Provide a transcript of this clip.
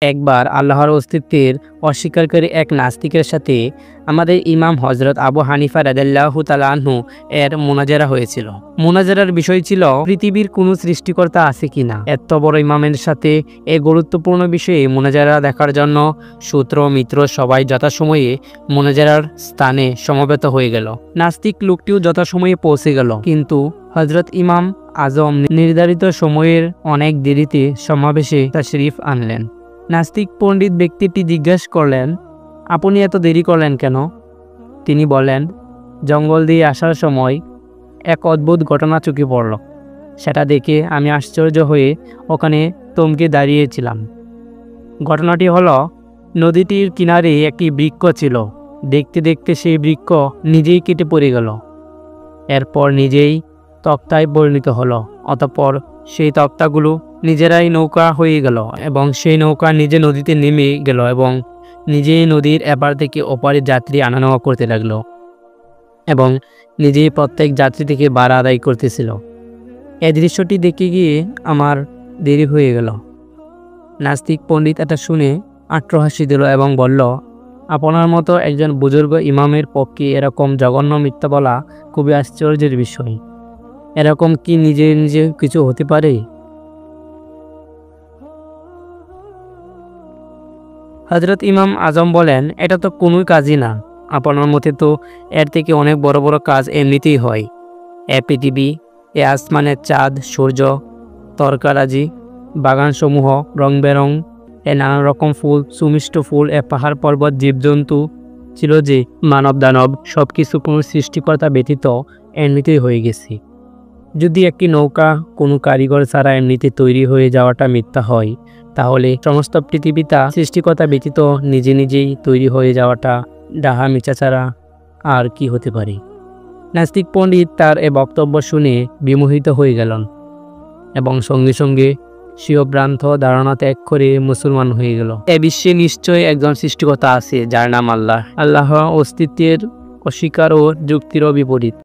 একবার আল্লাহর অস্তিত্বের অস্বীকারী এক নাস্তিকের সাথে আমাদের ইমাম হজরত আবু হানিফা রাদিয়াল্লাহু তাআলা আনহু এর মুনাজারা হয়েছিল। মুনাজারার বিষয় ছিল পৃথিবীর কোনো সৃষ্টিকর্তা আছে কিনা। এত বড় ইমামের সাথে এই গুরুত্বপূর্ণ বিষয়ে মুনাজারা দেখার জন্য সূত্র মিত্র সবাই যথাসময়ে মুনাজারার স্থানে সমবেত হয়ে গেল। নাস্তিক লোকটিও যথাসময়ে পৌঁছে গেল, কিন্তু হজরত ইমাম আজম নির্ধারিত সময়ের অনেক দেরিতে সমাবেশে তাশরিফ আনলেন। নাস্তিক পণ্ডিত ব্যক্তিটি জিজ্ঞাসা করলেন, আপনি এত দেরি করলেন কেন? তিনি বললেন, জঙ্গল দিয়ে আসার সময় এক অদ্ভুত ঘটনা চোখে পড়ল। সেটা দেখে আমি আশ্চর্য হয়ে ওখানে থমকে দাঁড়িয়েছিলাম। ঘটনাটি হলো, নদীটির কিনারে একটি বৃক্ষ ছিল। দেখতে দেখতে সেই বৃক্ষ নিজেই কেটে পড়ে গেল। এরপর নিজেই তক্তায় পরিণত হলো। অতঃপর সেই তক্তাগুলো নিজেরাই নৌকা হয়ে গেল এবং সেই নৌকা নিজে নদীতে নেমে গেল এবং নিজেই নদীর এপার থেকে ওপারে যাত্রী আনা নেওয়া করতে লাগলো এবং নিজেই প্রত্যেক যাত্রী থেকে ভাড়া আদায় করতেছিল। এই দৃশ্যটি দেখে গিয়ে আমার দেরি হয়ে গেল। নাস্তিক পণ্ডিত এটা শুনে আত্মহাসি দিল এবং বলল, আপনার মতো একজন বুজুর্গ ইমামের পক্ষে এরকম জঘন্য মিথ্যা বলা খুবই আশ্চর্যের বিষয়। এরকম কি নিজে নিজে কিছু হতে পারে? হজরত ইমাম আজম বলেন, এটা তো কোনো কাজই না। আপনার মতে তো এর থেকে অনেক বড় বড় কাজ এমনিতেই হয়। এ পৃথিবী, এ আসমানের চাঁদ সূর্য, তরকারাজি, বাগানসমূহ রং বেরং, এ নানা রকম ফুল, সুমিষ্ট ফুল, এ পাহাড় পর্বত, জীবজন্তু ছিল যে মানব দানব সব কিছু কোনো সৃষ্টিকর্তা ব্যতীত এমনিতেই হয়ে গেছে। যদি একটি নৌকা কোনো কারিগর ছাড়া এমনিতে তৈরি হয়ে যাওয়াটা মিথ্যা হয়, তাহলে সমস্ত পৃথিবীটা সৃষ্টিকর্তা ব্যতীত নিজে নিজেই তৈরি হয়ে যাওয়াটা ডাহা মিছা ছাড়া আর কি হতে পারে? নাস্তিক পণ্ডিত তার এ বক্তব্য শুনে বিমোহিত হয়ে গেলেন এবং সঙ্গে সঙ্গে স্বীয় ভ্রান্ত ধারণা ত্যাগ করে মুসলমান হয়ে গেল। এ বিশ্বে নিশ্চয়ই একজন সৃষ্টিকর্তা আছে যার নাম আল্লাহ। আল্লাহ অস্তিত্বের অস্বীকার ও যুক্তিরও বিপরীত।